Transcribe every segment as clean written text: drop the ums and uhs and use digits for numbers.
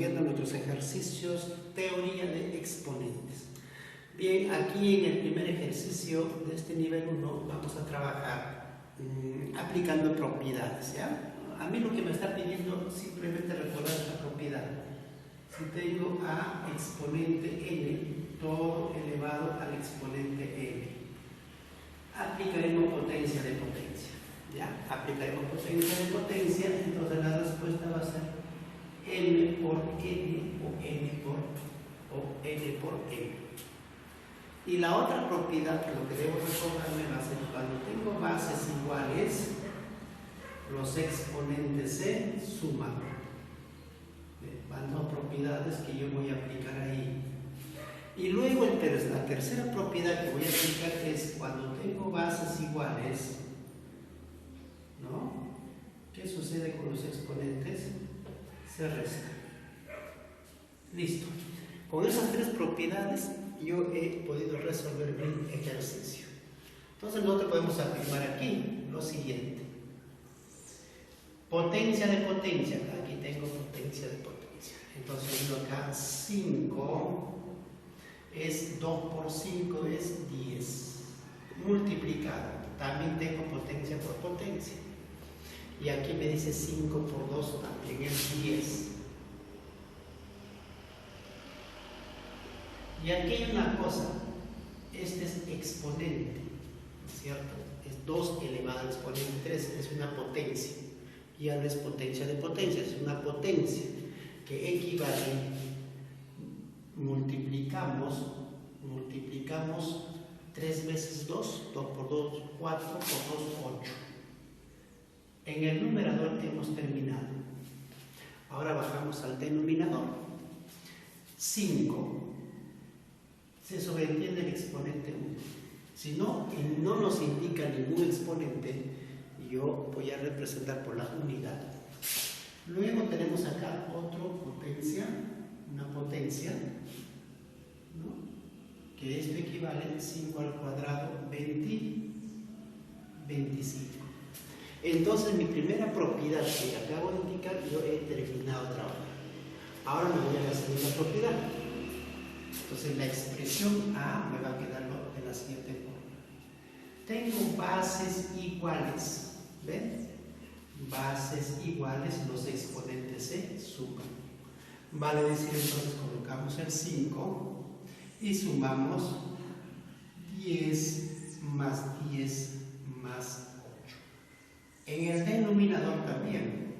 Viendo nuestros ejercicios, teoría de exponentes. Bien, aquí en el primer ejercicio de este nivel 1 vamos a trabajar aplicando propiedades, ¿ya? A mí lo que me está pidiendo simplemente recordar esta propiedad. Si tengo a exponente n, todo elevado al exponente n, aplicaremos potencia de potencia, ¿ya? Aplicaremos potencia de potencia, entonces la respuesta va a ser m por n o n por m. Y la otra propiedad, lo que debo recordarme va a ser cuando tengo bases iguales, los exponentes se suman. Van dos propiedades que yo voy a aplicar ahí. Y luego la tercera propiedad que voy a aplicar es cuando tengo bases iguales, ¿no? ¿Qué sucede con los exponentes? Se restan. Listo. Con esas tres propiedades yo he podido resolver mi ejercicio. Entonces nosotros podemos afirmar aquí lo siguiente. Potencia de potencia. Aquí tengo potencia de potencia. Entonces yo acá 5 es 2 por 5 es 10. Multiplicado. También tengo potencia por potencia. Y aquí me dice 5 por 2 también es 10. Y aquí hay una cosa, este es exponente, ¿no es cierto? Es 2 elevado al exponente 3, es una potencia. Ya no es potencia de potencia, es una potencia que equivale, multiplicamos 3 veces 2, 2 por 2, 4 por 2, 8. En el numerador hemos terminado. Ahora bajamos al denominador. 5. Se sobreentiende el exponente 1. Si no nos indica ningún exponente, yo voy a representar por la unidad. Luego tenemos acá otra potencia, una potencia, ¿no? Que esto equivale a 5 al cuadrado, 25. Entonces mi primera propiedad que acabo de indicar, yo he terminado de trabajar. Ahora me voy a la segunda propiedad. Entonces la expresión A me va a quedar de la siguiente forma. Tengo bases iguales, ¿ven? Bases iguales, los exponentes se suman. Vale decir entonces colocamos el 5 y sumamos 10 más 10 más 8. En el denominador también,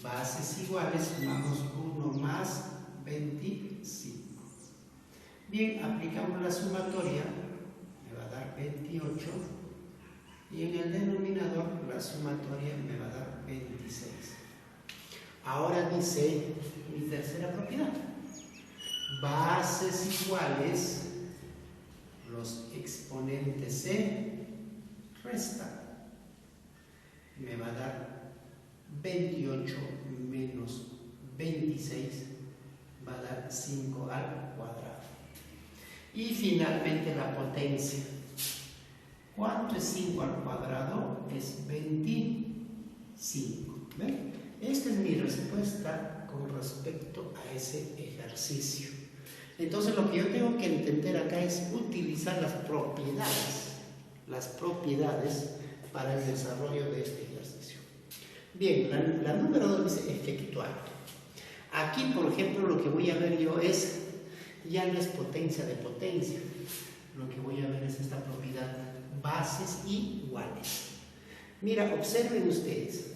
bases iguales, sumamos 1 más 25. Bien, aplicamos la sumatoria, me va a dar 28, y en el denominador la sumatoria me va a dar 26. Ahora dice mi tercera propiedad. Bases iguales, los exponentes se restan. Me va a dar 28 menos 26, va a dar 5 al cuadrado. Y finalmente la potencia. ¿Cuánto es 5 al cuadrado? Es 25. ¿Ven? Esta es mi respuesta con respecto a ese ejercicio. Entonces lo que yo tengo que entender acá es utilizar las propiedades para el desarrollo de este ejercicio. Bien, la número 2 dice efectuar. Aquí, por ejemplo, lo que voy a ver yo es, ya no es potencia de potencia, lo que voy a ver es esta propiedad, bases iguales. Mira, observen ustedes,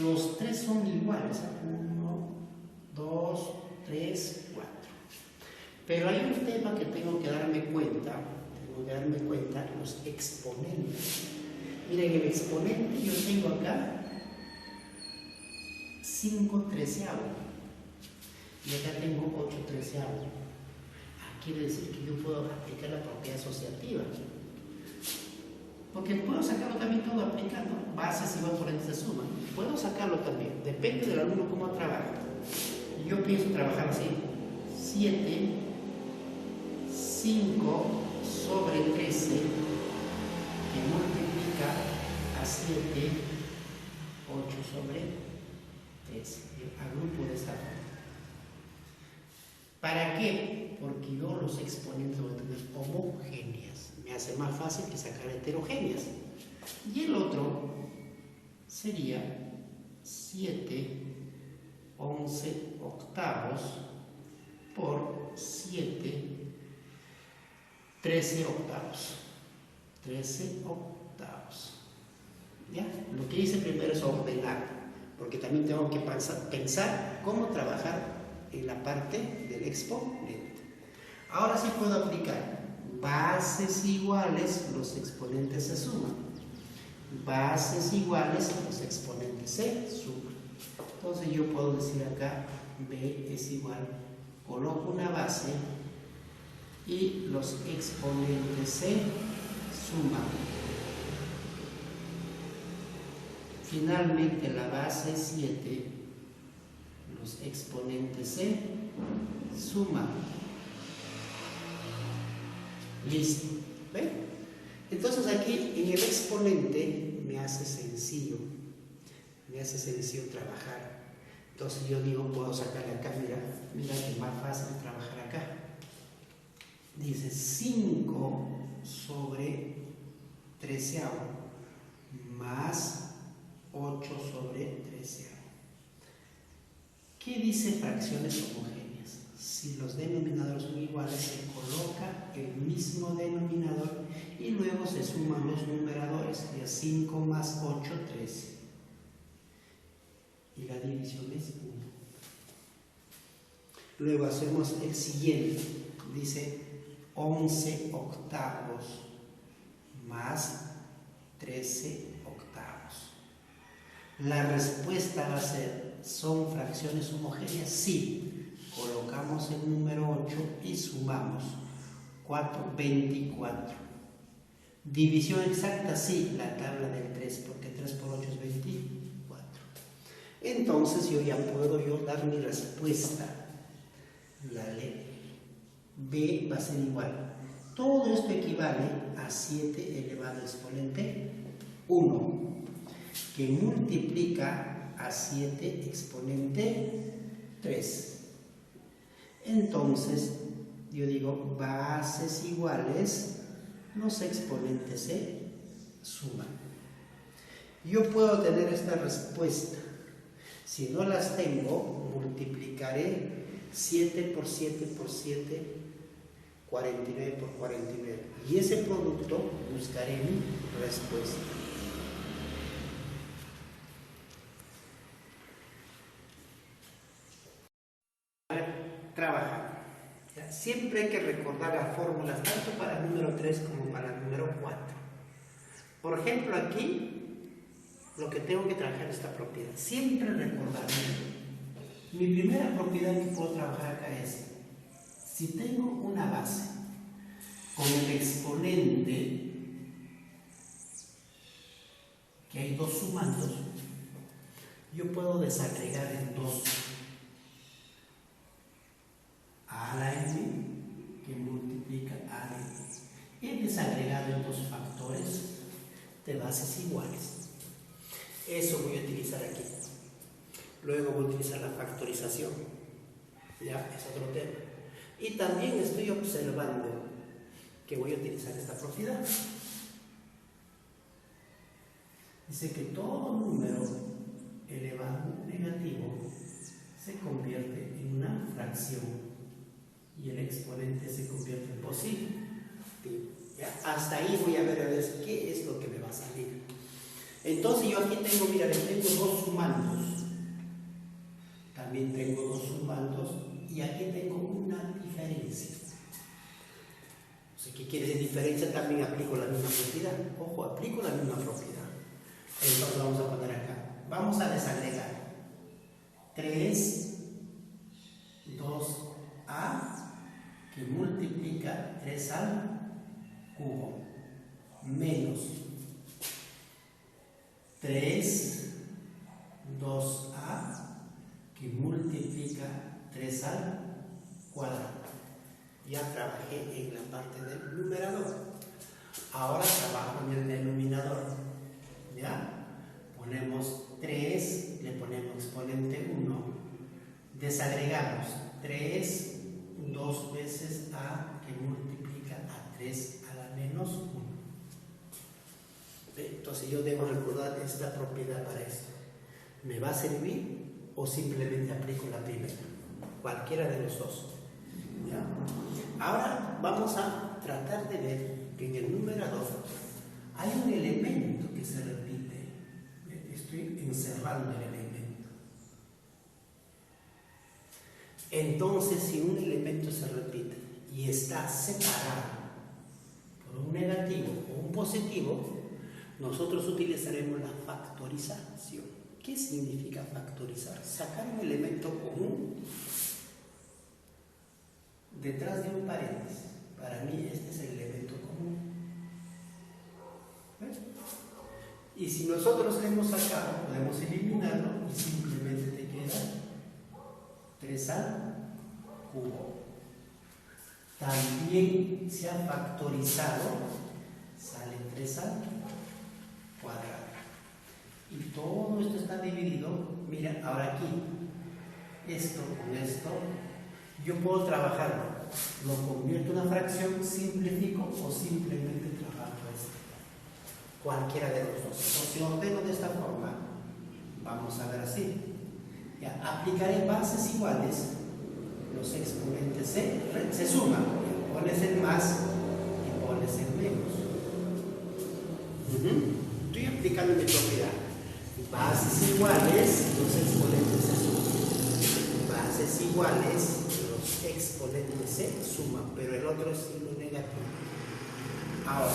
los tres son iguales, 1, 2, 3, 4. Pero hay un tema que tengo que darme cuenta, los exponentes. Miren, el exponente yo tengo acá 5 treceavos y acá tengo 8 treceavos. Quiere decir que yo puedo aplicar la propiedad asociativa, porque puedo sacarlo también todo aplicando bases y exponentes de suma. Puedo sacarlo también, depende del alumno cómo trabaja. Yo pienso trabajar así: 7, 5 sobre 13, que multiplica a 7, 8 sobre 13. Agrupo de esta forma. ¿Para qué? Porque yo los exponentes voy a tener homogéneas. Me hace más fácil que sacar heterogéneas. Y el otro sería 7 11 octavos por 7 13 octavos. 13 octavos. ¿Ya? Lo que hice primero es ordenar, porque también tengo que pensar cómo trabajar en la parte del exponente. Ahora sí puedo aplicar bases iguales, los exponentes se suman. Bases iguales, los exponentes se suman. Entonces yo puedo decir acá B es igual, coloco una base y los exponentes se suman. Finalmente la base 7, los exponentes se suman. Listo. ¿Ven? Entonces aquí en el exponente me hace sencillo trabajar. Entonces yo digo, puedo sacarle acá, mira que es más fácil trabajar acá. Dice 5 sobre 13 más 8 sobre 13. ¿Qué dice fracciones homogéneas? Si los denominadores son iguales, se coloca el mismo denominador y luego se suman los numeradores. Ya 5 más 8, 13. Y la división es 1. Luego hacemos el siguiente. Dice 11 octavos más 13 octavos. La respuesta va a ser, ¿son fracciones homogéneas? Sí. Colocamos el número 8 y sumamos 4, 24. División exacta, sí, la tabla del 3, porque 3 por 8 es 24. Entonces yo ya puedo dar mi respuesta. La letra B va a ser igual. Todo esto equivale a 7 elevado a exponente 1, que multiplica a 7 exponente 3. Entonces, yo digo, bases iguales, los exponentes se suman. Yo puedo tener esta respuesta. Si no las tengo, multiplicaré 7 por 7 por 7, 49 por 49. Y ese producto buscaré mi respuesta. Trabajar. Siempre hay que recordar las fórmulas tanto para el número 3 como para el número 4. Por ejemplo, aquí lo que tengo que trabajar es esta propiedad. Siempre recordar. Mi primera propiedad que puedo trabajar acá es, si tengo una base con el exponente que hay dos sumandos, yo puedo desagregar en 2 a la n que multiplica a la n. He desagregado en 2 factores de bases iguales. Eso voy a utilizar aquí. Luego voy a utilizar la factorización. Ya, es otro tema. Y también estoy observando que voy a utilizar esta propiedad. Dice que todo número elevado negativo se convierte en una fracción y el exponente se convierte en positivo. Ya, hasta ahí voy a ver qué es lo que me va a salir. Entonces yo aquí tengo, mira, tengo 2 sumandos. También tengo 2 sumandos y aquí tengo una diferencia. O sea, ¿qué quiere decir diferencia? También aplico la misma propiedad. Ojo, aplico la misma propiedad. Entonces vamos a poner acá. Vamos a desagregar 3, 2a, que multiplica 3 al cubo, menos 3, 2a, que multiplica 3 al cuadrado. Ya trabajé en la parte del numerador. Ahora trabajo en el denominador. ¿Ya? Ponemos 3, le ponemos exponente 1, desagregamos 3, 2 veces a que multiplica a 3 a la menos 1. Entonces yo debo recordar esta propiedad para esto. ¿Me va a servir o simplemente aplico la primera? Cualquiera de los dos. ¿Ya? Ahora vamos a tratar de ver que en el numerador hay un elemento que se repite. Estoy encerrando el elemento. Entonces, si un elemento se repite y está separado por un negativo o un positivo, nosotros utilizaremos la factorización. ¿Qué significa factorizar? Sacar un elemento común detrás de un paréntesis. Para mí este es el elemento común. ¿Ves? Y si nosotros le hemos sacado, podemos eliminarlo y simplemente te queda 3 al cubo. También se ha factorizado, sale 3 al cuadrado. Y todo esto está dividido. Mira, ahora aquí, esto con esto, yo puedo trabajarlo. Lo convierto en una fracción, simplifico o simplemente trabajo esto. Cualquiera de los dos. Entonces, si ordeno de esta forma, vamos a ver así. Ya, aplicaré bases iguales. Los exponentes se suman. Pones el más y pones el menos. Estoy aplicando mi propiedad. Bases iguales, los exponentes se suman. Bases iguales, los exponentes se suman, pero el otro es signo negativo. Ahora,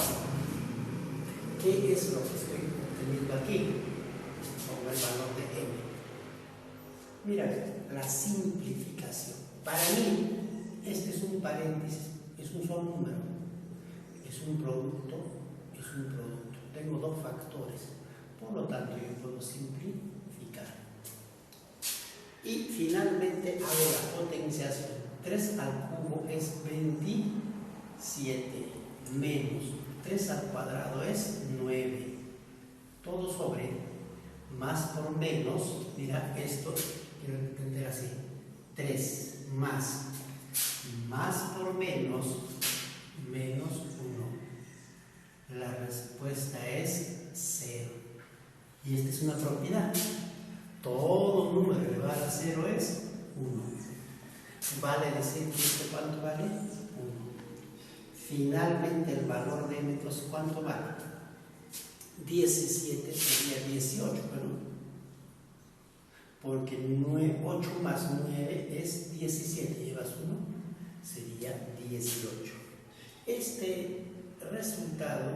¿qué es lo que estoy obteniendo aquí? Pongo el valor de m. Mira, la simplificación. Para mí, este es un paréntesis, es un solo número. Es un producto, es un producto. Tengo dos factores. Por lo tanto, yo puedo simplificar. Y finalmente hago la potenciación. 3 al cubo es 27 menos 3 al cuadrado es 9. Todo sobre más por menos. Mira, esto quiero entender así. 3 más por menos 1. La respuesta es 0. Y esta es una propiedad. Todo número elevado a 0 es 1. Vale decir que esto ¿cuánto vale? 1. Finalmente el valor de m, entonces ¿cuánto vale? 17 sería 18, ¿no? Porque 8 más 9 es 17, llevas 1, sería 18. Este resultado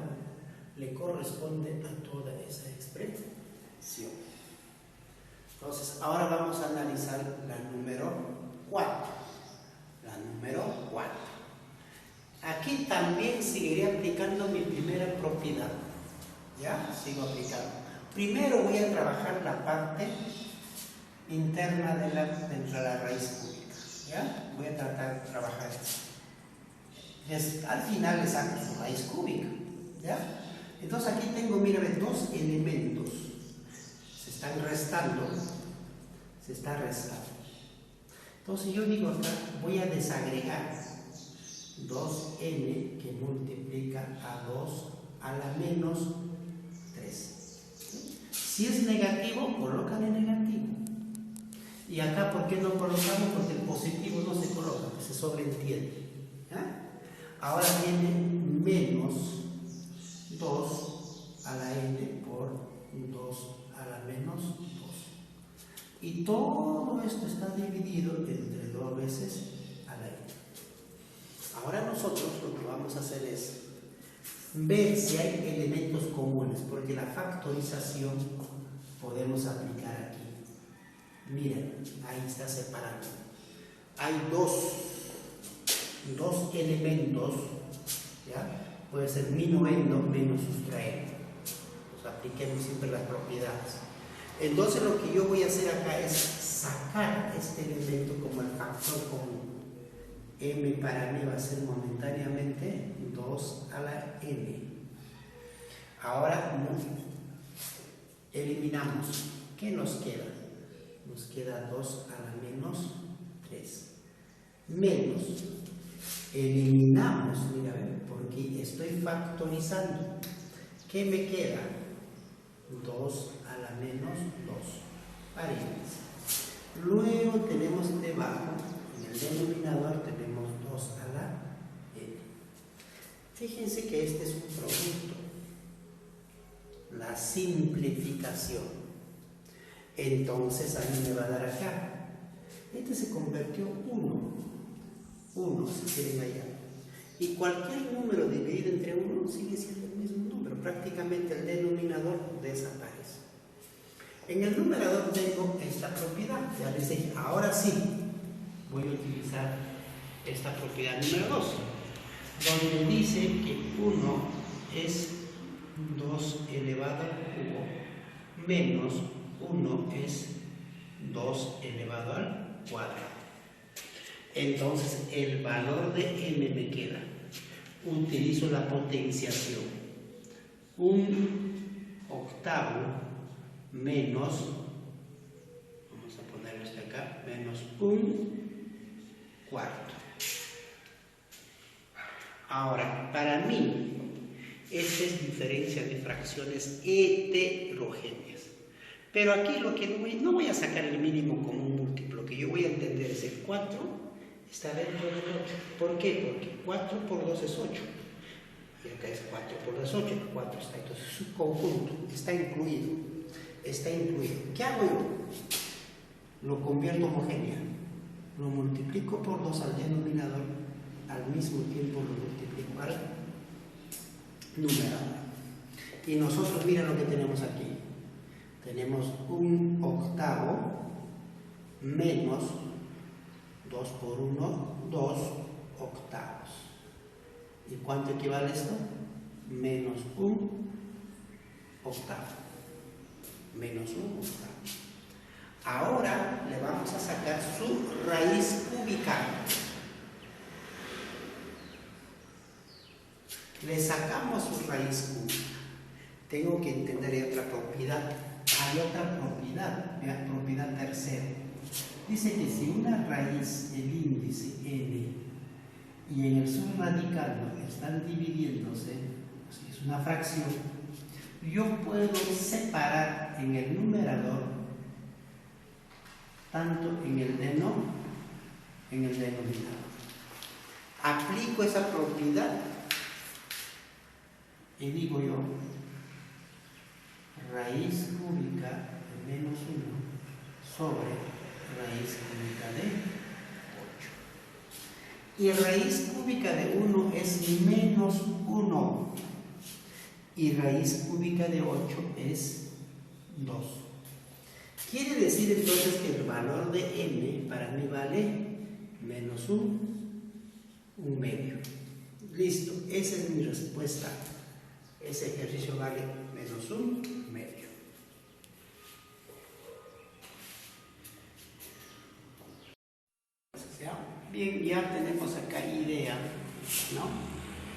le corresponde a toda esa expresión. Entonces, ahora vamos a analizar la número 4. La número 4. Aquí también seguiré aplicando mi primera propiedad. ¿Ya? Sigo aplicando. Primero voy a trabajar la parte interna dentro de la raíz cúbica. ¿Ya? Voy a tratar de trabajar esto. Al final le saco su raíz cúbica. ¿Ya? Entonces aquí tengo, mira, dos elementos. Se están restando. Se está restando. Entonces yo digo acá, voy a desagregar 2n que multiplica a 2 a la menos 3. Si es negativo, colócale negativo. Y acá, ¿por qué no colocamos? Porque el positivo no se coloca, se sobreentiende. ¿Ya? Ahora viene menos 2 a la n por 2 a la menos 2. Y todo esto está dividido entre 2 veces a la n. Ahora nosotros lo que vamos a hacer es ver si hay elementos comunes, porque la factorización podemos aplicar aquí. Miren, ahí está separado. Hay dos elementos, ¿ya? Puede ser minuendo menos sustraendo. Pues apliquemos siempre las propiedades. Entonces lo que yo voy a hacer acá es sacar este elemento como el factor común. M para mí va a ser momentáneamente 2 a la n. Ahora eliminamos. ¿Qué nos queda? Nos queda 2 a la menos 3. Menos Eliminamos, mira, porque estoy factorizando. ¿Qué me queda? 2 a la menos 2 paréntesis. Luego tenemos debajo, en el denominador tenemos 2 a la n. Fíjense que este es un producto. La simplificación. Entonces a mí me va a dar acá. Este se convirtió 1 si quieren allá. Y cualquier número dividido entre 1 sigue siendo el mismo número. Prácticamente el denominador desaparece. En el numerador tengo esta propiedad. Ya les dije, ahora sí voy a utilizar esta propiedad número 2, donde dice que 1 es 2 elevado al cubo menos 1 es 2 elevado al cuadrado. Entonces el valor de m me queda. Utilizo la potenciación. 1/8 menos, vamos a ponerlo hasta acá, menos 1/4. Ahora, para mí, esta es diferencia de fracciones heterogéneas. Pero aquí lo que no voy a sacar el mínimo como un múltiplo. Lo que yo voy a entender es el 4 está dentro del 8. ¿Por qué? Porque 4 por 2 es 8. Y acá es 4 por 2 es 8. El 4 está, entonces su conjunto está incluido. Está incluido. ¿Qué hago yo? Lo convierto homogéneo. Lo multiplico por 2 al denominador. Al mismo tiempo lo multiplico al numerador. Y nosotros, miren lo que tenemos aquí. Tenemos 1/8 menos 2 por 1, 2 octavos. ¿Y cuánto equivale esto? Menos 1/8. Menos 1/8. Ahora le vamos a sacar su raíz cúbica. Le sacamos su raíz cúbica. Tengo que entender otra propiedad. Hay otra propiedad, la propiedad tercera. Dice que si una raíz, el índice n, y en el subradical están dividiéndose, si es una fracción, yo puedo separar en el numerador tanto en el denominador. Aplico esa propiedad y digo yo, raíz cúbica de menos 1 sobre raíz cúbica de 8. Y raíz cúbica de 1 es menos 1. Y raíz cúbica de 8 es 2. Quiere decir entonces que el valor de m para mí vale menos 1 medio. Listo, esa es mi respuesta. Ese ejercicio vale menos 1 medio. Bien, ya tenemos acá idea, ¿no?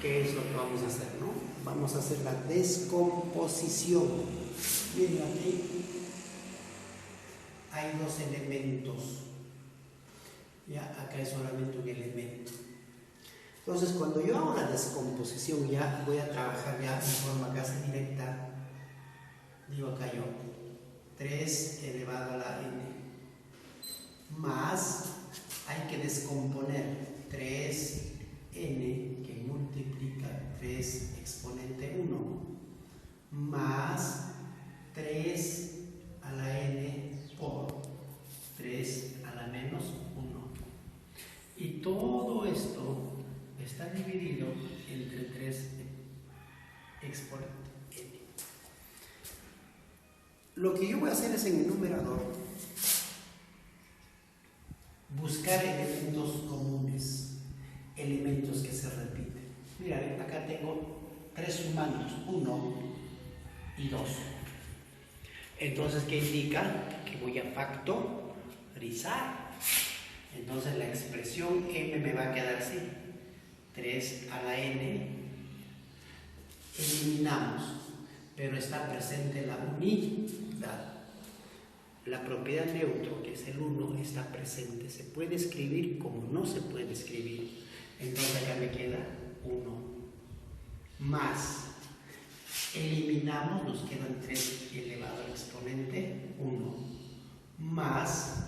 ¿Qué es lo que vamos a hacer, no? Vamos a hacer la descomposición. Miren aquí, hay 2 elementos. Ya, acá es solamente un elemento. Entonces, cuando yo hago la descomposición, ya voy a trabajar ya en forma casi directa. Digo acá yo, 3 elevado a la n, más, hay que descomponer 3n, que multiplica 3 exponente 1, más 3 a la n por 3 a la menos 1. Y todo esto está dividido entre 3 exponente n. Lo que yo voy a hacer es en el numerador buscar elementos comunes, elementos que se repiten. Mira, acá tengo 3 sumandos, 1 y 2. Entonces, ¿qué indica? Que voy a factorizar. Entonces la expresión m me va a quedar así. 3 a la n, eliminamos, pero está presente la unidad. La propiedad neutro, que es el 1, está presente. Se puede escribir como no se puede escribir. Entonces acá me queda 1 más, eliminamos, nos quedan 3 elevado al exponente 1 más,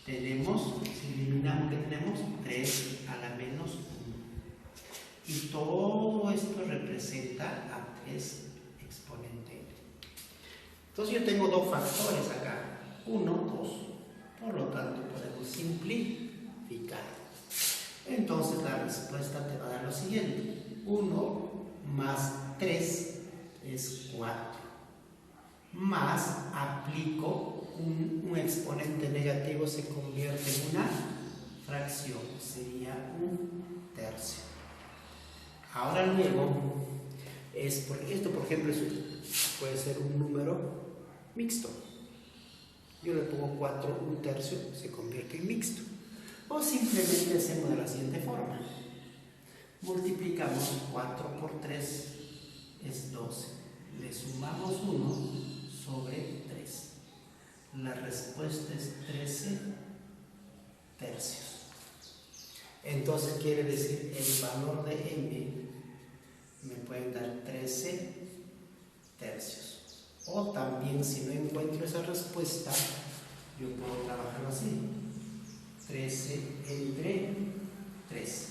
tenemos, si eliminamos, ¿qué tenemos? 3 a la menos 1. Y todo esto representa a 3 exponente n. Entonces yo tengo dos factores acá, 1, 2. Por lo tanto podemos simplificar. Entonces la respuesta te va a dar lo siguiente. 1 más 3 es 4. Más aplico un exponente negativo, se convierte en una fracción. Sería 1/3. Ahora luego, esto por ejemplo puede ser un número mixto. Yo le pongo 4, 1/3, se convierte en mixto. O simplemente hacemos de la siguiente forma. Multiplicamos 4 por 3 es 12. Le sumamos 1 sobre 3. La respuesta es 13/3. Entonces quiere decir el valor de m me pueden dar 13/3. O también, si no encuentro esa respuesta, yo puedo trabajarlo así. 13 entre 3.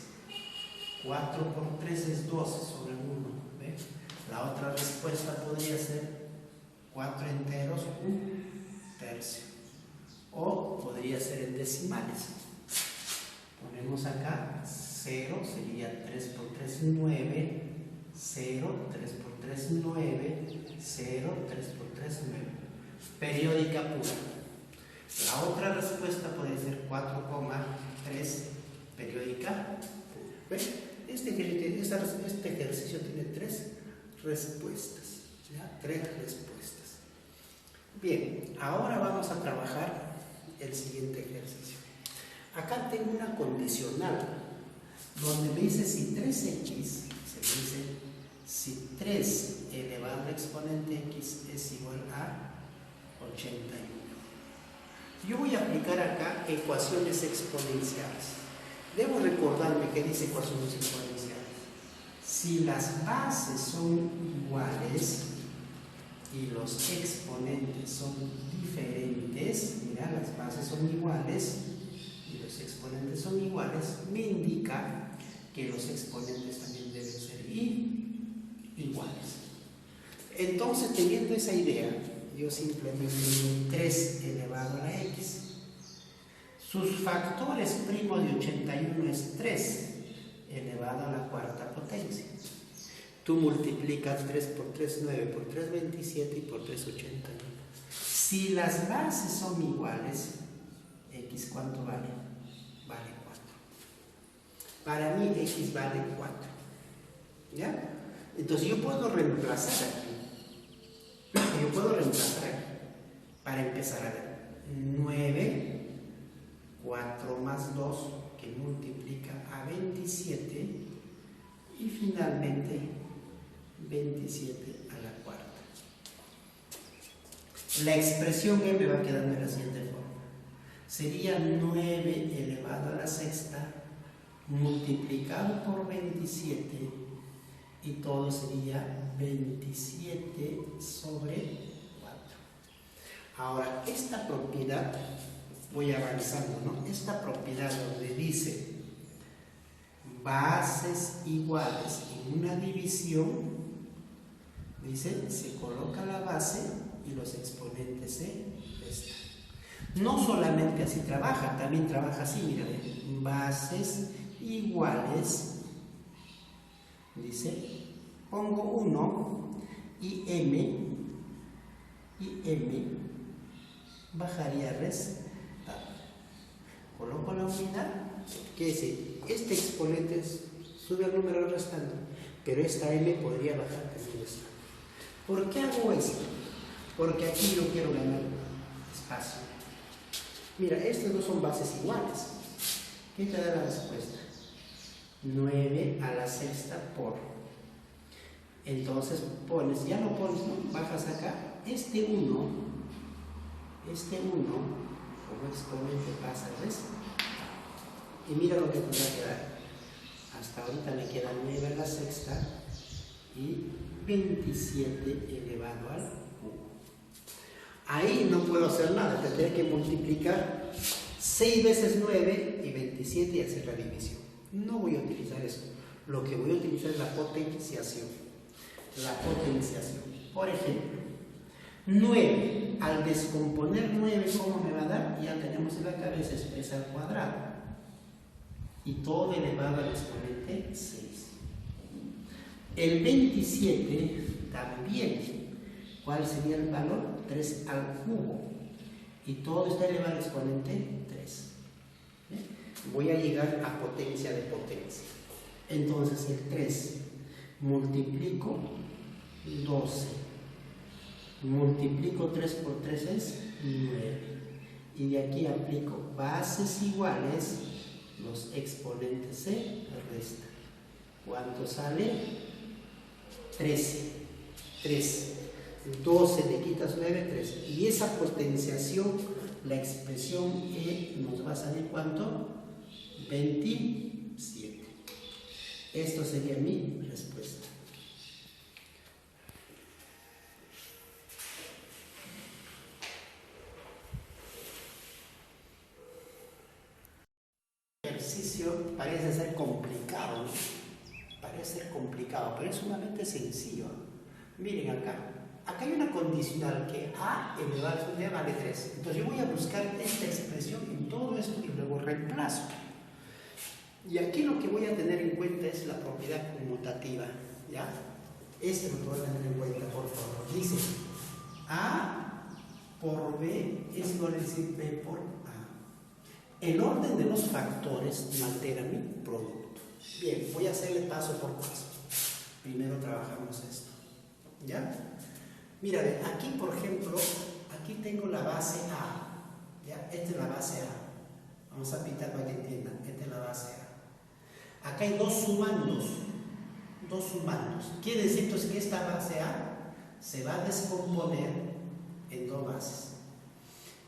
4 por 3 es 12 sobre 1. ¿Ve? La otra respuesta podría ser 4 enteros, 1/3. O podría ser en decimales. Ponemos acá 0, sería 3 por 3, 9. 0, 3 por 3, 9, 0, 3 por 3, 9. Periódica pura. La otra respuesta podría ser 4,3 periódica pura. ¿Ven? Este ejercicio tiene 3 respuestas. ¿Ya? 3 respuestas. Bien, ahora vamos a trabajar el siguiente ejercicio. Acá tengo una condicional donde me dice si 3x, se me dice si 3 elevado al exponente x es igual a 81. Yo voy a aplicar acá ecuaciones exponenciales. Debo recordarme que dice ecuaciones exponenciales. Si las bases son iguales y los exponentes son diferentes, mira, las bases son iguales y los exponentes son iguales, me indica que los exponentes también deben ser iguales. Entonces, teniendo esa idea, yo simplemente digo 3 elevado a la x. Sus factores primos de 81 es 3 elevado a la cuarta potencia. Tú multiplicas 3 por 3, 9, por 3, 27 y por 3, 81. Si las bases son iguales, x ¿cuánto vale? Vale 4. Para mí x vale 4. ¿Ya? Entonces yo puedo reemplazar aquí. Para empezar a ver. 9, 4 más 2, que multiplica a 27. Y finalmente 27 a la cuarta. La expresión m va quedando de la siguiente forma. Sería 9 elevado a la sexta multiplicado por 27 y todo sería 27 sobre 4. Ahora, esta propiedad, voy avanzando, ¿no? Esta propiedad donde dice bases iguales en una división, dice, se coloca la base y los exponentes se restan. No solamente así trabaja, también trabaja así, mira, bases iguales, dice, pongo 1 y m bajaría restar. Coloco la unidad, que decir, este exponente sube al número restante, pero esta m podría bajar también restante. ¿Por qué hago esto? Porque aquí yo quiero ganar espacio. Mira, estas dos son bases iguales. ¿Qué te da la respuesta? 9 a la sexta por. Entonces pones, ya lo pones, ¿no? Bajas acá, este 1 como exponente pasa a restar. Y mira lo que te va a quedar. Hasta ahorita me queda 9 a la sexta y 27 elevado al cubo. Ahí no puedo hacer nada, tendré que multiplicar 6 veces 9 y 27 y hacer la división. No voy a utilizar eso. Lo que voy a utilizar es la potenciación. La potenciación. Por ejemplo, 9. Al descomponer 9, ¿cómo me va a dar? Ya tenemos en la cabeza expresa al cuadrado. Y todo elevado al exponente 6. El 27 también. ¿Cuál sería el valor? 3 al cubo. Y todo está elevado al exponente 3. Voy a llegar a potencia de potencia. Entonces el 3 multiplico 12. Multiplico 3 por 3 es 9. Y de aquí aplico bases iguales, los exponentes se restan. ¿Cuánto sale? 13. 3. 12 le quitas 9, 13. Y esa potenciación, la expresión E nos va a salir ¿cuánto? 27. Esto sería mi respuesta. El ejercicio parece ser complicado, ¿no? Parece ser complicado, pero es sumamente sencillo. Miren acá. Acá hay una condicional que A elevado a B vale 3. Entonces yo voy a buscar esta expresión en todo esto y luego reemplazo. Y aquí lo que voy a tener en cuenta es la propiedad conmutativa, ¿ya? Este lo voy a tener en cuenta, por favor. Dice, A por B es igual a decir B por A. El orden de los factores no altera mi producto. Bien, voy a hacerle paso por paso. Primero trabajamos esto, ¿ya? Mira, aquí por ejemplo, aquí tengo la base A, ¿ya? Esta es la base A. Vamos a pintar para que entiendan, esta es la base A. Acá hay dos sumandos. Quiere decir entonces que esta base A se va a descomponer en dos bases.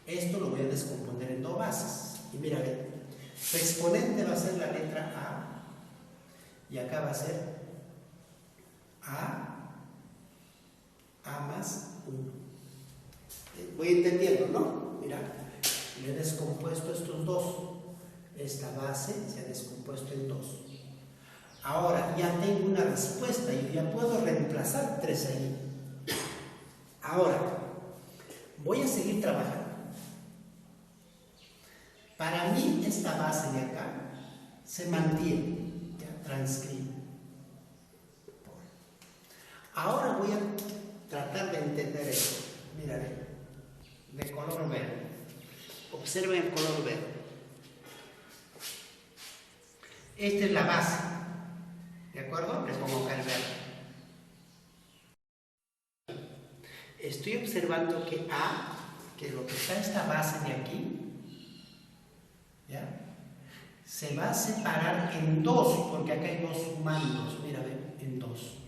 Esto lo voy a descomponer en dos bases. Y mira, su exponente va a ser la letra A. Y acá va a ser A más 1. Voy entendiendo, ¿no? Mira, le he descompuesto estos dos. Esta base se ha descompuesto en dos. Ahora ya tengo una respuesta y ya puedo reemplazar 3 ahí. Ahora, voy a seguir trabajando. Para mí esta base de acá se mantiene, ya transcribo. Ahora voy a tratar de entender esto. Mira, de color verde. Observen el color verde. Esta es la base. ¿De acuerdo? Le pongo acá el verde. Estoy observando que A, que lo que está esta base de aquí, ¿ya? Se va a separar en dos, porque acá hay dos sumandos. Mira, ven, en dos.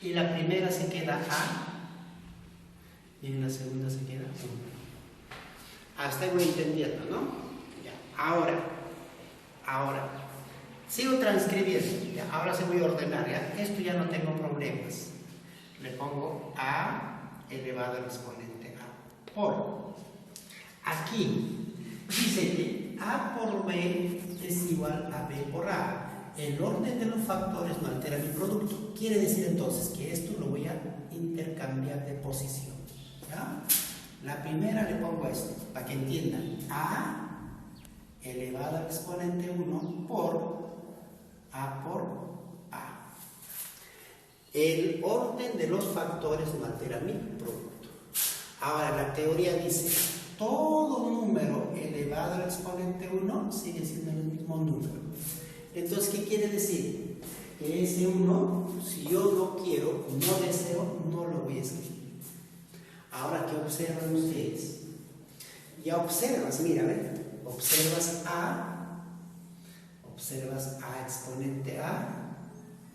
Y la primera se queda A y en la segunda se queda 1. Hasta ahí voy entendiendo, ¿no? Ya. Ahora, sigo transcribiendo. Ya. Ahora se voy a ordenar. ¿Ya? Esto ya no tengo problemas. Le pongo A elevado al exponente A por. Aquí dice que A por B es igual a B por A. El orden de los factores no altera mi producto. Quiere decir entonces que esto lo voy a intercambiar de posición. ¿Ya? La primera le pongo esto, para que entiendan. A elevado al exponente 1 por A por A. El orden de los factores no altera mi producto. Ahora, la teoría dice, todo número elevado al exponente 1 sigue siendo el mismo número. Entonces, ¿qué quiere decir? Que ese 1, si yo no quiero, no deseo, no lo voy a escribir. Ahora, ¿qué observan ustedes? Ya observas, mira, ¿ven? Observas A exponente A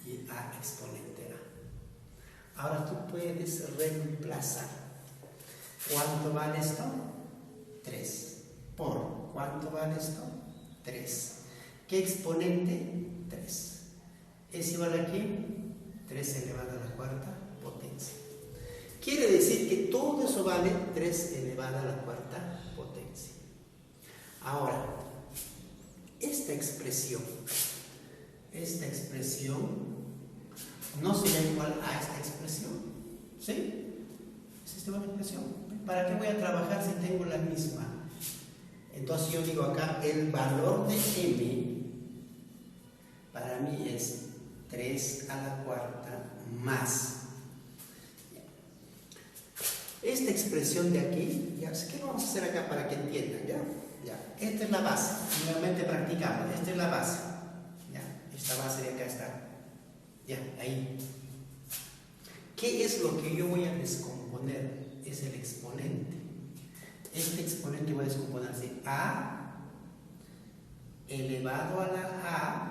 y A exponente A. Ahora tú puedes reemplazar. ¿Cuánto vale esto? 3. Por. ¿Cuánto vale esto? 3. ¿Qué exponente? 3. ¿Es igual a qué? 3 elevado a la cuarta potencia. Quiere decir que todo eso vale 3 elevado a la cuarta potencia. Ahora, esta expresión no será igual a esta expresión. ¿Sí? ¿Es esta una expresión? ¿Para qué voy a trabajar si tengo la misma? Entonces yo digo acá, el valor de m para mí es 3 a la cuarta más. Esta expresión de aquí, ya sé qué vamos a hacer acá para que entiendan, ¿ya? Esta es la base, nuevamente practicamos, esta es la base, ¿ya? Esta base de acá está, ya, ahí. ¿Qué es lo que yo voy a descomponer? Es el exponente. Este exponente voy a descomponer así, a elevado a la a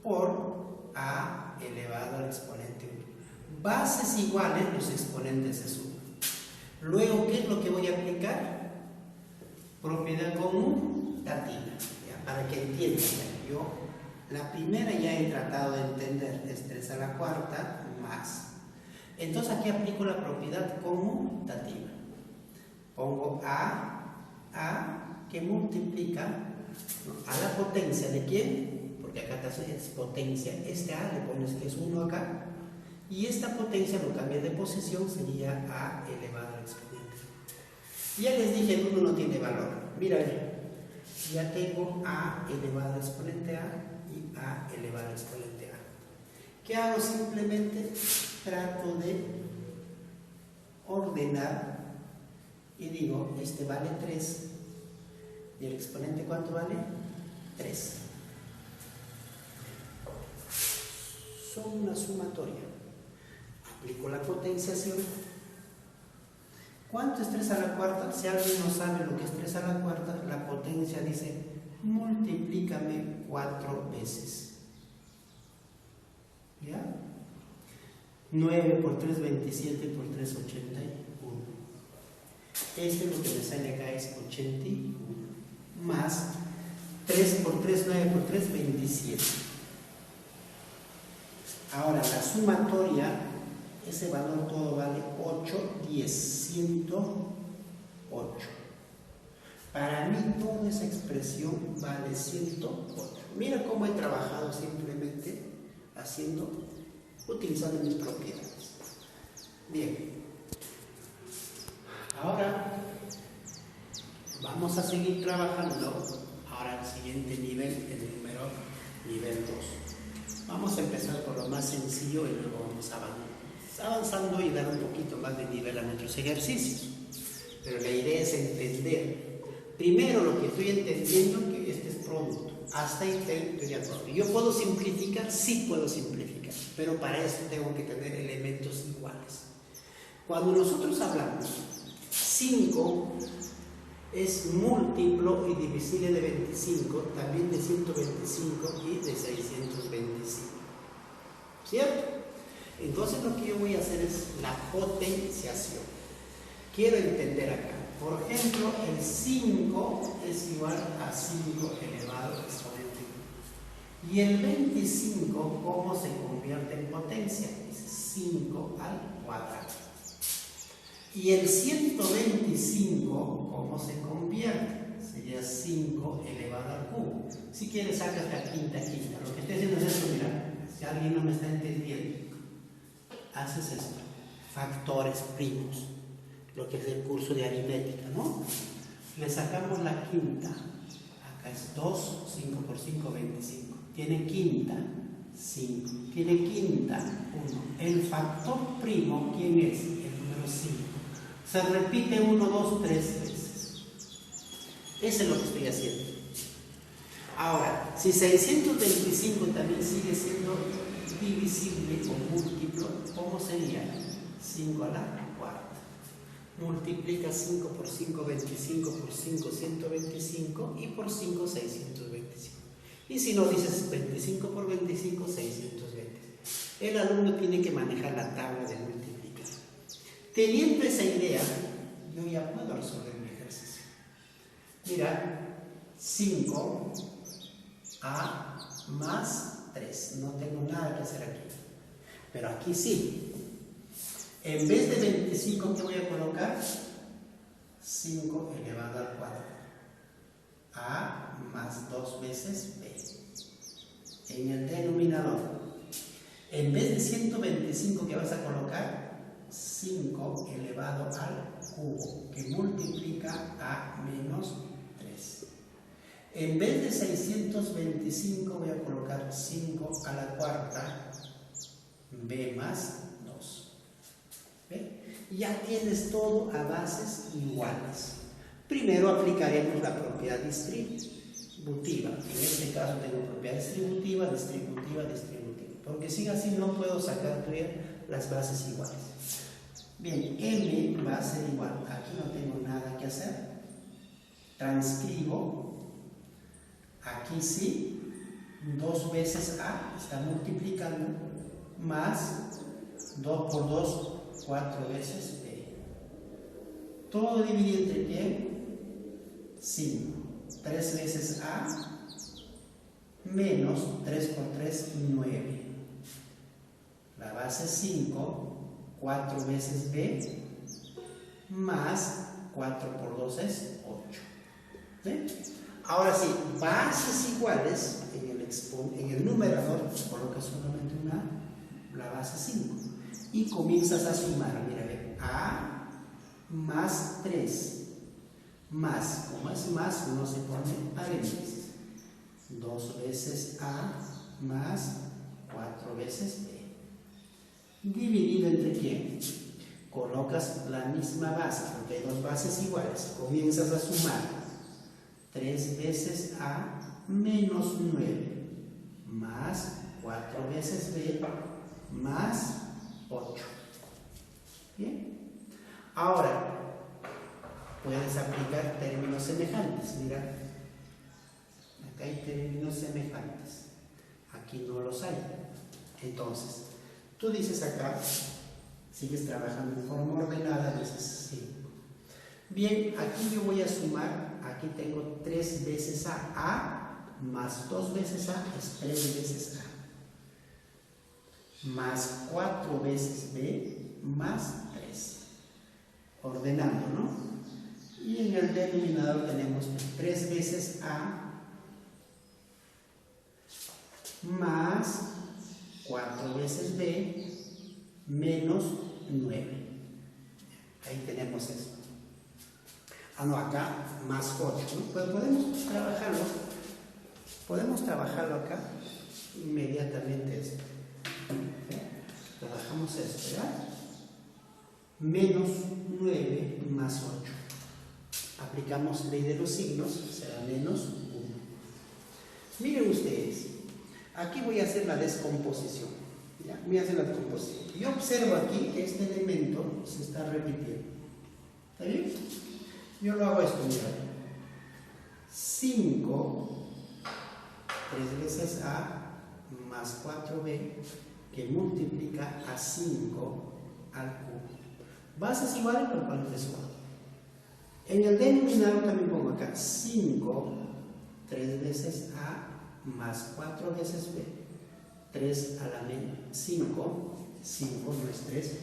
por a elevado al exponente 1. Bases iguales, los exponentes se suman. Luego, ¿qué es lo que voy a aplicar? Propiedad conmutativa, ¿ya? Para que entiendan. Yo, la primera ya he tratado de entender, es 3 a la cuarta más. Entonces aquí aplico la propiedad conmutativa. Pongo a que multiplica a la potencia de quién, porque acá es potencia, este a le pones que es 1 acá, y esta potencia lo cambié de posición, sería a elevado al exponente. Ya les dije, el 1 no tiene valor. Mira, ya tengo a elevado al exponente a y a elevado al exponente a. ¿Qué hago? Simplemente trato de ordenar y digo, este vale 3 y el exponente ¿cuánto vale? 3. Son una sumatoria. Aplico la potenciación. ¿Cuánto es 3 a la cuarta? Si alguien no sabe lo que es 3 a la cuarta, la potencia dice, multiplícame 4 veces. ¿Ya? 9 por 3, 27 por 3, 81. Este es lo que me sale acá, es 81. Más 3 por 3, 9 por 3, 27. Ahora, la sumatoria, ese valor todo vale 8, 10, 108. Para mí toda esa expresión vale 108. Mira cómo he trabajado simplemente utilizando mis propiedades. Bien. Ahora vamos a seguir trabajando. Ahora el siguiente nivel, el nivel 2. Vamos a empezar por lo más sencillo y luego vamos avanzando y dar un poquito más de nivel a nuestros ejercicios. Pero la idea es entender. Primero lo que estoy entendiendo, que este es producto. Hasta ahí estoy de acuerdo. ¿Yo puedo simplificar? Sí puedo simplificar. Pero para eso tengo que tener elementos iguales. Cuando nosotros hablamos, 5 es múltiplo y divisible de 25, también de 125 y de 625. ¿Cierto? Entonces lo que yo voy a hacer es la potenciación. Quiero entender acá. Por ejemplo, el 5 es igual a 5 elevado al exponente 1. Y el 25, ¿cómo se convierte en potencia? Es 5 al cuadrado. Y el 125, ¿cómo se convierte? Sería 5 elevado al cubo. Si quieres, sacas la quinta. Lo que estoy haciendo es esto, mira. Si alguien no me está entendiendo, haces esto. Factores primos. Lo que es el curso de aritmética, ¿no? Le sacamos la quinta. Acá es 2, 5 por 5, 25. Tiene quinta, 5. Tiene quinta, 1. El factor primo, ¿quién es? El número 5. Se repite 1, 2, 3 veces. Eso es lo que estoy haciendo. Ahora, si 625 también sigue siendo divisible o múltiplo, ¿cómo sería? 5 a la cuarta. Multiplica 5 por 5, 25 por 5, 125 y por 5, 625. Y si no dices 25 por 25, 625. El alumno tiene que manejar la tabla de multiplicar. Teniendo esa idea, yo ya puedo resolver mi ejercicio. Mira, 5 A más 3. No tengo nada que hacer aquí. Pero aquí sí. En vez de 25, ¿qué voy a colocar? 5 elevado al cuadrado. A más 2 veces B. En el denominador. En vez de 125, ¿qué vas a colocar? 5 elevado al cubo, que multiplica a menos 3. En vez de 625 voy a colocar 5 a la cuarta, b más 2. ¿Ve? Ya tienes todo a bases iguales. Primero aplicaremos la propiedad distributiva. En este caso tengo propiedad distributiva, distributiva, distributiva. Porque si así no puedo sacar las bases iguales. Bien, m va a ser igual. Aquí no tengo nada que hacer. Transcribo. Aquí sí. 2 veces a, está multiplicando. Más 2 por 2, 4 veces b. Todo dividido entre quién? 5. 3 veces a menos 3 por 3, 9. La base es 5, 4 veces b, más 4 por 2 es 8. ¿Sí? Ahora sí, bases iguales, en el numerador colocas solamente la base 5 y comienzas a sumar. Mira, ve, a más 3 más, como es más, uno se pone paréntesis. 2 veces a más 4 veces b. Dividido entre quién? Colocas la misma base, porque hay dos bases iguales. Comienzas a sumar. 3 veces a menos 9 más 4 veces b más 8. Bien. Ahora, puedes aplicar términos semejantes. Mira, acá hay términos semejantes. Aquí no los hay. Entonces, tú dices acá, sigues trabajando en forma ordenada, dices 5. Bien, aquí yo voy a sumar, aquí tengo 3 veces a más 2 veces a es 3 veces a. Más 4 veces b más 3. Ordenando, ¿no? Y en el denominador tenemos 3 veces a más 4 veces b menos 9. Ahí tenemos esto. Ah, no, acá más 8, ¿no? Pues podemos trabajarlo acá inmediatamente esto. Trabajamos esto, ¿verdad? Menos 9 más 8. Aplicamos ley de los signos, será menos 1. Miren ustedes, aquí voy a hacer la descomposición. ¿Ya? Voy a hacer la descomposición. Yo observo aquí que este elemento se está repitiendo. ¿Está bien? Yo lo hago esto, mira. 5, 3 veces a más 4b, que multiplica a 5 al cubo. Bases iguales, pero cuál es igual. En el denominador también pongo acá 5, 3 veces a más 4 veces b. 3 a la menos 5, 5 no es 3.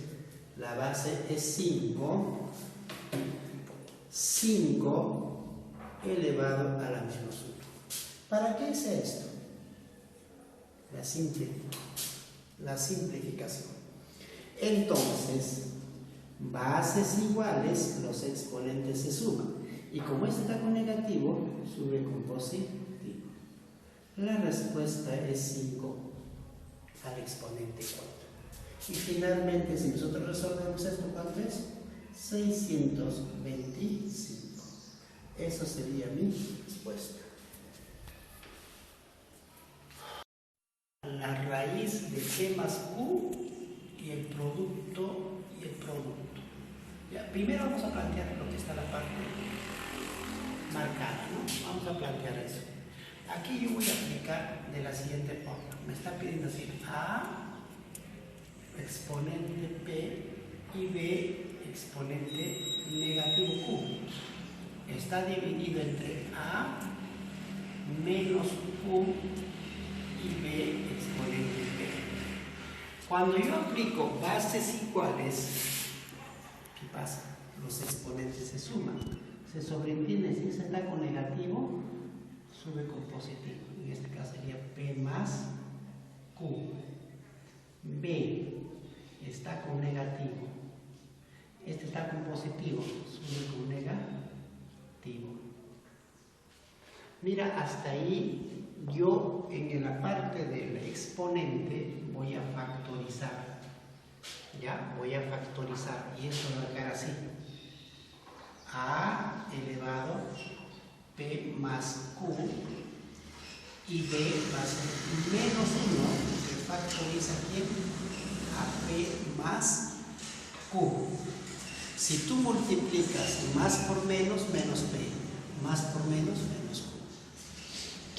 La base es 5. 5 elevado a la menos 1. ¿Para qué es esto? La simplificación. Entonces, bases iguales, los exponentes se suman. Y como este está con negativo, sube con positivo. La respuesta es 5 al exponente 4. Y finalmente, si nosotros resolvemos esto, ¿cuánto es? 625. Eso sería mi respuesta. La raíz de G más Q y el producto Ya, primero vamos a plantear lo que está en la parte marcada, ¿no? Vamos a plantear eso. Aquí yo voy a aplicar de la siguiente forma. Me está pidiendo así A exponente P y B exponente negativo Q. Está dividido entre A menos Q y B exponente B. Cuando yo aplico bases iguales, ¿qué pasa? Los exponentes se suman. Se sobreentiende, si ese está con negativo, sube con positivo. En este caso sería P más Q. B está con negativo. Este está con positivo, sube con negativo. Mira, hasta ahí yo en la parte del exponente voy a factorizar. Ya, voy a factorizar y esto va a quedar así. A elevado P más Q y B va a ser menos 1, que factoriza aquí a P más Q. Si tú multiplicas más por menos, menos P, más por menos, menos Q.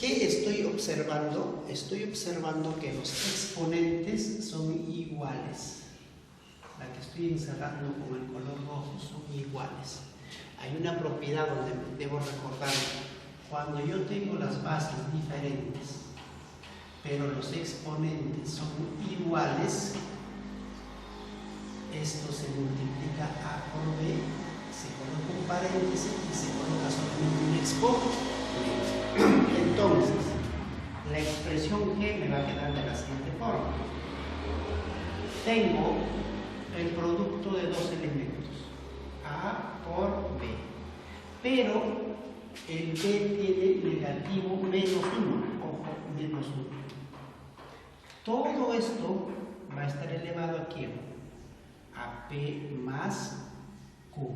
¿Qué estoy observando? Estoy observando que los exponentes son iguales. La que estoy encerrando con el color rojo son iguales. Hay una propiedad donde debo recordar, cuando yo tengo las bases diferentes, pero los exponentes son iguales, esto se multiplica A por B, se coloca un paréntesis y se coloca solamente un exponente. Entonces, la expresión G me va a quedar de la siguiente forma. Tengo el producto de dos elementos, A por B, pero el B tiene negativo menos 1, ojo, menos 1. Todo esto va a estar elevado aquí a P más Q.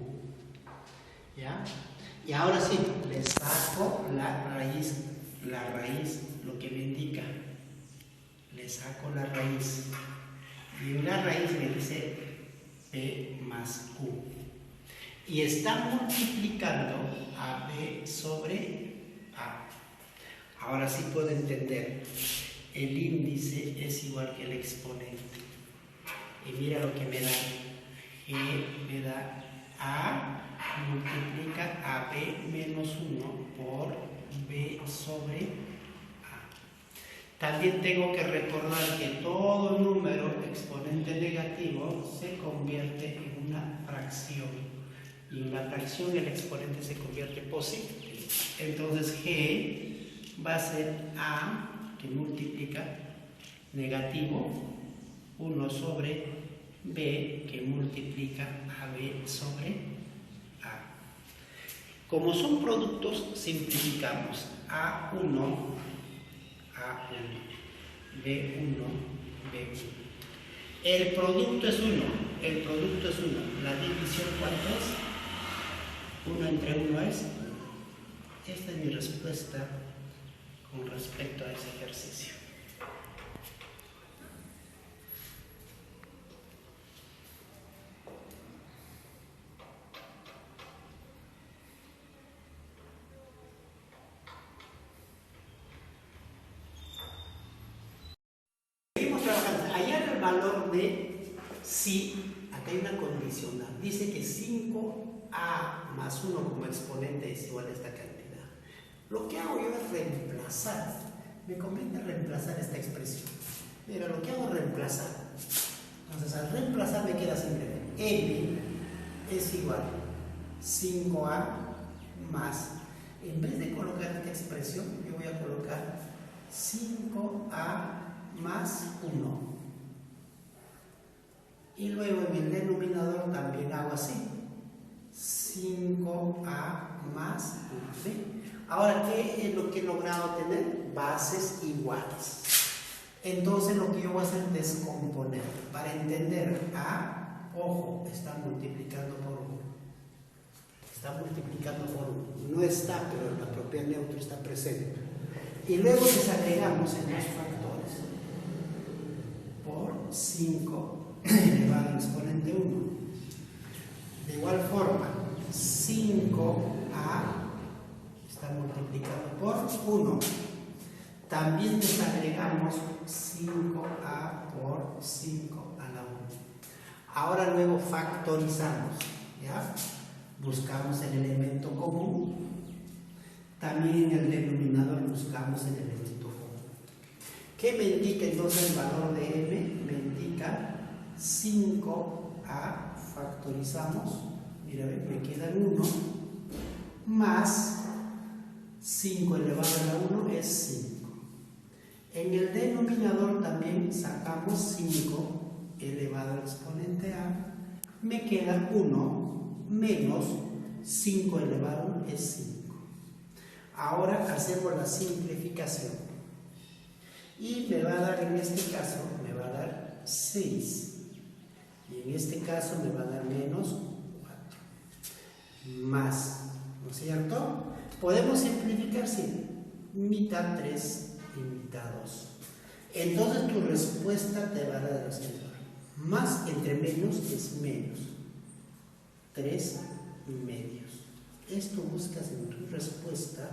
¿Ya? Y ahora sí, le saco la raíz, lo que me indica. Le saco la raíz. Y en la raíz me dice P más Q. Y está multiplicando a B sobre A. Ahora sí puedo entender. El índice es igual que el exponente. Y mira lo que me da. G me da A multiplica a B menos 1 por B sobre A. También tengo que recordar que todo número exponente negativo se convierte en una fracción. Y en la fracción el exponente se convierte en positivo. Entonces G va a ser A, que multiplica negativo, 1 sobre B, que multiplica a B sobre A. Como son productos, simplificamos. A1, B1, B1. El producto es 1, La división, ¿cuánto es? 1 entre 1 es. Esta es mi respuesta con respecto a ese ejercicio. Seguimos trabajando. Hallar el valor de si, acá hay una condicional. Dice que 5A más 1 como exponente es igual a esta cantidad. Lo que hago yo es reemplazar. Me conviene reemplazar esta expresión. Mira, lo que hago es reemplazar. Entonces, al reemplazar me queda simplemente M es igual a 5A más. En vez de colocar esta expresión, yo voy a colocar 5A más 1. Y luego en el denominador también hago así. 5A más 1. ¿Sí? Ahora, ¿qué es lo que he logrado tener? Bases iguales. Entonces lo que yo voy a hacer es descomponer. Para entender A, ojo, está multiplicando por 1. Está multiplicando por 1. No está, pero la propiedad neutro está presente. Y luego desagregamos en los factores. Por 5 elevado al exponente 1. De igual forma, 5A está multiplicado por 1. También desagregamos 5A por 5 a la 1. Ahora luego factorizamos, ¿ya? Buscamos el elemento común. También en el denominador buscamos el elemento común. ¿Qué me indica entonces el valor de m? Me indica 5a, factorizamos, mira, me queda 1, más 5 elevado a la 1 es 5. En el denominador también sacamos 5 elevado al exponente a, me queda 1 menos 5 elevado a 1 es 5. Ahora hacemos la simplificación y me va a dar, en este caso, me va a dar 6 y en este caso me va a dar menos 4 más, ¿no es cierto? Podemos simplificar, sí, mitad 3 y mitad 2. Entonces tu respuesta te va a dar de la siguiente forma. Más entre menos es menos. 3 medios. Esto buscas en tu respuesta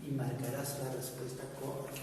y marcarás la respuesta correcta.